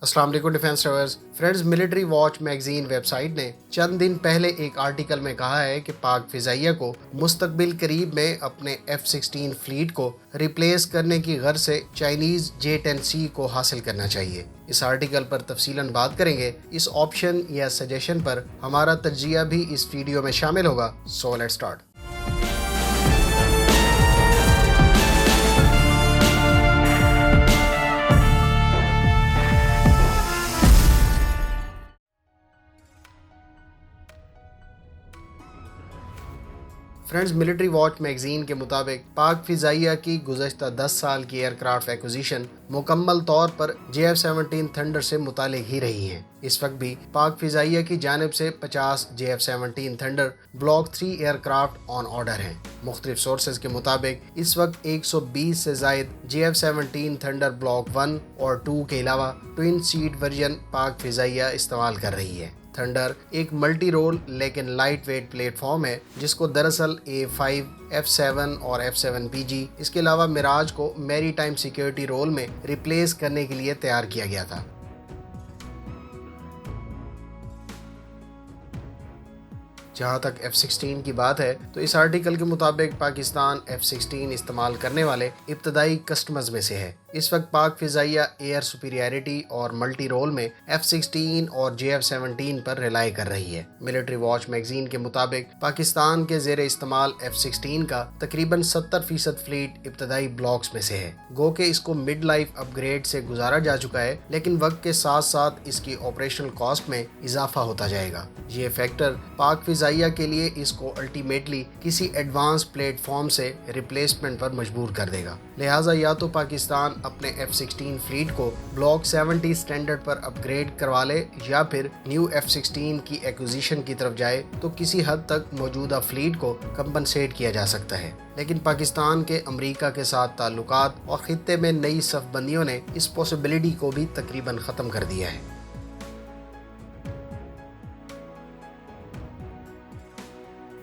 अस्सलाम वालेकुम defence lovers friends, military watch magazine website ने चंद दिन पहले एक आर्टिकल में कहा है कि पाक फिजाइया को मुस्तकबिल करीब में अपने F-16 फ्लीट को रिप्लेस करने की गर्ज से चाइनीज J-10C को हासिल करना चाहिए। इस आर्टिकल पर तफसीलन बात करेंगे। इस ऑप्शन या सजेशन पर हमारा तज्जिया भी इस वीडियो में शामिल होगा। So let's start. Friends, military watch magazine के मुताबिक पाक फिजाइया की गुज़श्ता 10 साल की एयरक्राफ्ट एक्विजिशन मुकम्मल तौर पर JF-17 थंडर से मुतालिक ही रही हैं। इस वक्त भी पाक फिजाइया की जानिब से 50 JF-17 thunder block 3 aircraft on order हैं। मुख्तलिफ सोर्सेज के मुताबिक इस वक्त 120 से जायद JF-17 थंडर ब्लॉक 1 और 2 के अलावा ट्विन सीट वर्जन पाक फिजाइया इस्तेमाल कर रही है। थंडर एक मल्टी रोल लेकिन लाइट वेट प्लेटफॉर्म है जिसको दरअसल A5, F7 और F7PG इसके अलावा मिराज को मैरी टाइम सिक्योरिटी रोल में रिप्लेस करने के लिए तैयार किया गया था। जहाँ तक F-16 की बात है तो इस आर्टिकल के मुताबिक पाकिस्तान F-16 इस्तेमाल करने वाले इब्तदाई कस्टमर्स में से है। इस वक्त पाक फिजाइया एयर सुपीरियरिटी और मल्टी रोल में F-16 और JF-17 पर रिलाई कर रही है। मिलिट्री वॉच मैगजीन के मुताबिक पाकिस्तान के ज़ेरे इस्तेमाल F-16 का तकरीबन 70% फ्लीट इब्तदाई ब्लॉक्स में से है। गो के इसको मिड लाइफ अपग्रेड से गुजारा जा चुका है, लेकिन वक्त के साथ साथ इसकी ऑपरेशनल कॉस्ट में इजाफा होता जाएगा। ये फैक्टर पाक फिजाइया के लिए इसको अल्टीमेटली किसी एडवांस प्लेटफॉर्म से रिप्लेसमेंट पर मजबूर कर देगा। लिहाजा या तो पाकिस्तान अपने F-16 फ्लीट को ब्लॉक 70 स्टैंडर्ड पर अपग्रेड करवा ले या फिर न्यू F-16 की एक्विजिशन की तरफ जाए तो किसी हद तक मौजूदा फ्लीट को कंपनसेट किया जा सकता है। लेकिन पाकिस्तान के अमेरिका के साथ ताल्लुकात और खित्ते में नई सफबंदियों ने इस पॉसिबिलिटी को भी तकरीबन ख़त्म कर दिया है।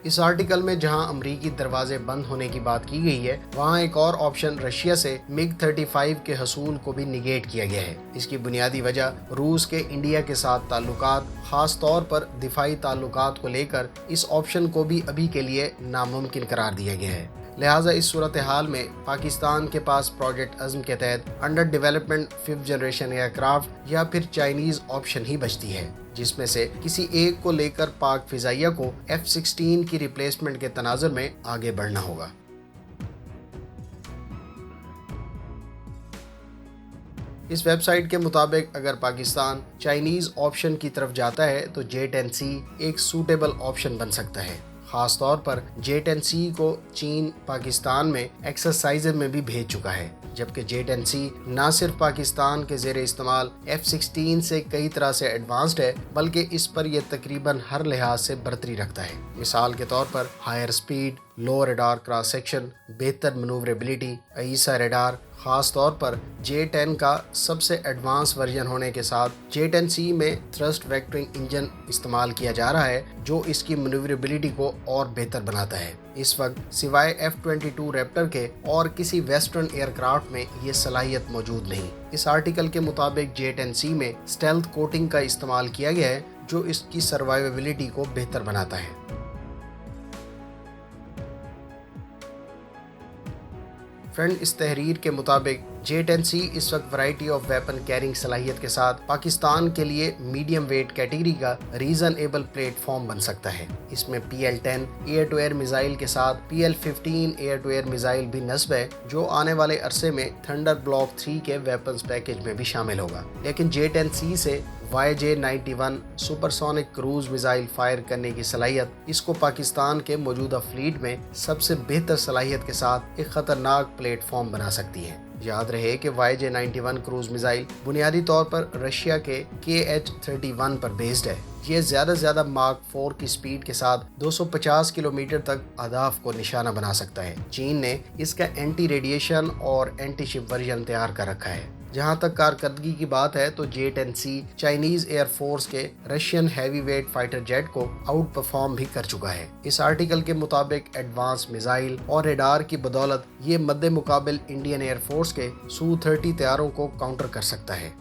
इस आर्टिकल में जहां अमरीकी दरवाजे बंद होने की बात की गई है, वहां एक और ऑप्शन रशिया से MiG-35 के हसूल को भी निगेट किया गया है। इसकी बुनियादी वजह रूस के इंडिया के साथ ताल्लुकात, खास तौर पर दिफाई ताल्लुकात को लेकर इस ऑप्शन को भी अभी के लिए नामुमकिन करार दिया गया है। लिहाजा इस सूरत हाल में पाकिस्तान के पास प्रोजेक्ट अज़्म के तहत under development 5th generation aircraft या फिर चाइनीज़ ऑप्शन ही बचती है, जिसमें से किसी एक को लेकर पाक फिजाइया को F-16 की रिप्लेसमेंट के तनाजुर में आगे बढ़ना होगा। इस वेबसाइट के मुताबिक अगर पाकिस्तान चाइनीज़ ऑप्शन की तरफ जाता है तो J-10C एक सूटेबल ऑप्शन बन सकता है। खास तौर पर J-10C को चीन पाकिस्तान में एक्सरसाइज में भी भेज चुका है, जबकि J-10C न सिर्फ पाकिस्तान के ज़ेरे इस्तेमाल F-16 से कई तरह से एडवांस्ड है, बल्कि इस पर यह तकरीबन हर लिहाज से बरतरी रखता है। मिसाल के तौर पर हायर स्पीड, लो रडार क्रॉस सेक्शन, बेहतर मनूवरेबिलिटी, AESA रडार, ख़ास तौर पर J-10 का सबसे एडवांस वर्जन होने के साथ J-10C में थ्रस्ट वेक्टरिंग इंजन इस्तेमाल किया जा रहा है, जो इसकी मनूवरेबिलिटी को और बेहतर बनाता है। इस वक्त सिवाय F-22 रैप्टर के और किसी वेस्टर्न एयरक्राफ्ट में ये सलाहियत मौजूद नहीं। इस आर्टिकल के मुताबिक J-10C में स्टेल्थ कोटिंग का इस्तेमाल किया गया है, जो इसकी सर्वाइवेबिलिटी को बेहतर बनाता है। फ्रेंड, इस तहरीर के मुताबिक J-10C इस वक्त वैरायटी ऑफ वेपन कैरिंग सलाहियत के साथ पाकिस्तान के लिए मीडियम वेट कैटेगरी का रीजनेबल प्लेटफॉर्म बन सकता है। इसमें PL-10 air to air missile के साथ PL-15 air to air missile भी नस्ब है, जो आने वाले अरसे में थंडर ब्लॉक 3 के वेपन्स पैकेज में भी शामिल होगा। लेकिन J-10C से YJ-91 supersonic cruise missile fire करने की सलाहियत इसको पाकिस्तान के मौजूदा फ्लीट में सबसे बेहतर सलाहियत के साथ एक खतरनाक प्लेटफॉर्म बना सकती है। याद रहे कि YJ-91 क्रूज मिसाइल बुनियादी तौर पर रशिया के KH-31 पर बेस्ड है। ये ज़्यादा मार्क 4 की स्पीड के साथ 250 किलोमीटर तक अहदाफ को निशाना बना सकता है। चीन ने इसका एंटी रेडिएशन और एंटी शिप वर्जन तैयार कर रखा है। जहां तक कारकर्दगी की बात है तो J-10C चाइनीज एयर फोर्स के Russian heavy weight fighter jet को आउट परफॉर्म भी कर चुका है। इस आर्टिकल के मुताबिक एडवांस मिसाइल और रेडार की बदौलत ये मद्दे मुकाबिल इंडियन एयर फोर्स के Su-30 तैयारों को काउंटर कर सकता है।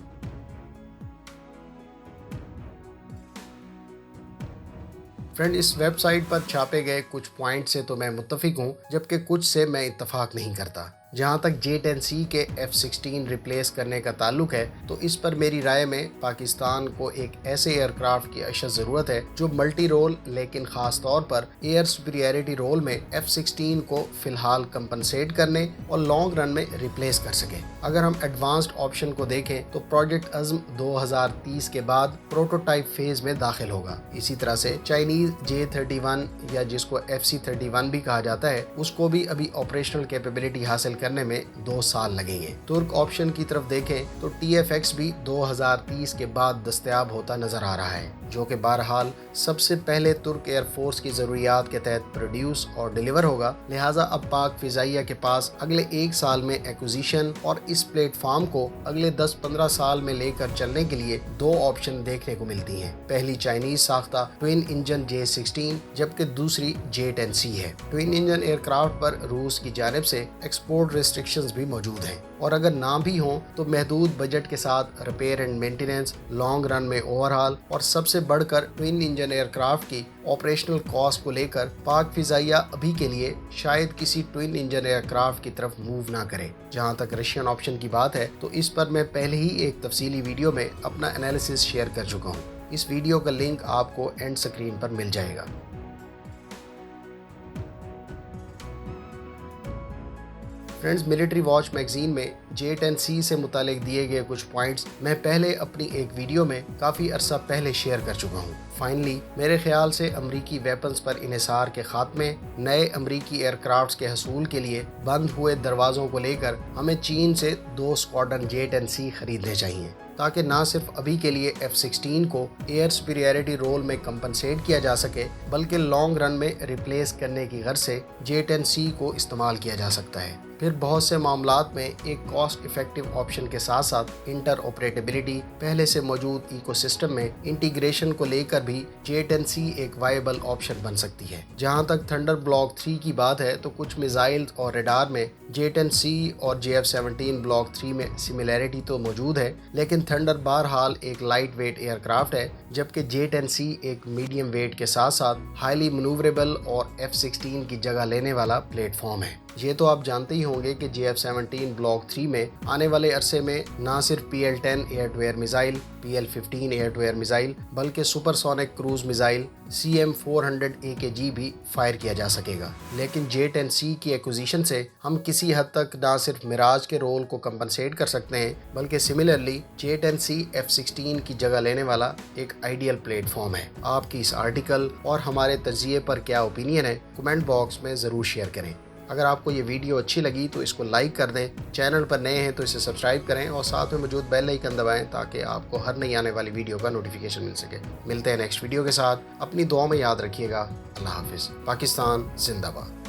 फ्रेंड, इस वेबसाइट पर छापे गए कुछ पॉइंट से तो मैं मुत्तफिक हूँ, जबकि कुछ से मैं इत्तफाक नहीं करता। जहाँ तक J-10C के F-16 रिप्लेस करने का ताल्लुक है, तो इस पर मेरी राय में पाकिस्तान को एक ऐसे एयरक्राफ्ट की अशद ज़रूरत है जो मल्टी रोल लेकिन ख़ास तौर पर एयर सुपीरियरिटी रोल में F-16 को फ़िलहाल कंपनसेट करने और लॉन्ग रन में रिप्लेस कर सके। अगर हम एडवांस्ड ऑप्शन को देखें तो प्रोजेक्ट अज़्म 2030 के बाद प्रोटोटाइप फेज़ में दाखिल होगा। इसी तरह से चाइनीज़ J-31 या जिसको FC-31 भी कहा जाता है, उसको भी अभी ऑपरेशनल कैपेबिलिटी हासिल करने में 2 साल लगेंगे। तुर्क ऑप्शन की तरफ देखें तो TFX भी 2030 के बाद दस्तयाब होता नजर आ रहा है, जो कि बहरहाल सबसे पहले तुर्क एयरफोर्स की ज़रूरियात के तहत प्रोड्यूस और डिलीवर होगा। लिहाजा अब पाक फ़िज़ाइया के पास अगले 1 साल में एक्विजिशन और इस प्लेटफॉर्म को अगले 10-15 साल में लेकर चलने के लिए 2 ऑप्शन देखने को मिलती हैं। पहली चाइनीज साख्ता ट्विन इंजन J-16 जबकि दूसरी J-10C है। ट्विन इंजन एयरक्राफ्ट पर रूस की जानिब से एक्सपोर्ट रेस्ट्रिक्शंस भी मौजूद हैं, और अगर ना भी हों तो महदूद बजट के साथ repair and maintenance, long run में ओवरहाल और सबसे बढ़कर ट्विन इंजन एयरक्राफ्ट की ऑपरेशनल कॉस्ट को लेकर पाक फ़िज़ाइया अभी के लिए शायद किसी ट्विन इंजन एयरक्राफ्ट की तरफ मूव ना करे। जहां तक रशियन ऑप्शन की बात है तो इस पर मैं पहले ही एक तफसीली वीडियो में अपना एनालिसिस शेयर कर चुका हूं। इस वीडियो का लिंक आपको एंड स्क्रीन पर मिल जाएगा। फ्रेंड्स, मिलिट्री वॉच मैगजीन में J-10C से मुतालिक दिए गए कुछ पॉइंट्स मैं पहले अपनी एक वीडियो में काफ़ी अरसा पहले शेयर कर चुका हूँ। फाइनली मेरे ख्याल से अमरीकी वेपन्स पर इन्हिसार के खात्मे, नए अमरीकी एयरक्राफ्ट्स के हसूल के लिए बंद हुए दरवाज़ों को लेकर हमें चीन से 2 स्क्वाड्रन J-10C खरीदने चाहिए, ताकि ना सिर्फ अभी के लिए F-16 को एयर सुपीरियरिटी रोल में कंपनसेट किया जा सके, बल्कि लॉन्ग रन में रिप्लेस करने की गर्ज से J-10C को इस्तेमाल किया जा सकता है। फिर बहुत से मामलात में एक कॉस्ट इफेक्टिव ऑप्शन के साथ साथ इंटर ऑपरेटेबिलिटी, पहले से मौजूद इकोसिस्टम में इंटीग्रेशन को लेकर भी J-10C एक वायबल ऑप्शन बन सकती है। जहां तक थंडर ब्लॉक 3 की बात है तो कुछ मिसाइल और रडार में J-10C और JF-17 ब्लॉक 3 में सिमिलैरिटी तो मौजूद है, लेकिन थंडर बहरहाल एक लाइट वेट एयरक्राफ्ट है, जबकि J-10C एक मीडियम वेट के साथ साथ हाईली मनूवरेबल और F-16 की जगह लेने वाला प्लेटफॉर्म है। ये तो आप जानते ही होंगे कि JF-17 ब्लॉक 3 में आने वाले अरसे में ना सिर्फ PL-10 air to air missile, PL-15 air to air missile, बल्कि supersonic cruise missile CM-400 AKG भी फायर किया जा सकेगा। लेकिन J-10C की एक्विजिशन से हम किसी हद तक ना सिर्फ मिराज के रोल को कंपनसेट कर सकते हैं, बल्कि सिमिलरली J-10C F-16 की जगह लेने वाला एक आइडियल प्लेटफॉर्म है। आपकी इस आर्टिकल और हमारे तज्जिए पर क्या ओपिनियन है, कमेंट बॉक्स में ज़रूर शेयर करें। अगर आपको ये वीडियो अच्छी लगी तो इसको लाइक कर दें, चैनल पर नए हैं तो इसे सब्सक्राइब करें और साथ में मौजूद बेल आइकन दबाएं ताकि आपको हर नई आने वाली वीडियो का नोटिफिकेशन मिल सके। मिलते हैं नेक्स्ट वीडियो के साथ। अपनी दुआ में याद रखिएगा। अल्लाह हाफिज़। पाकिस्तान जिंदाबाद।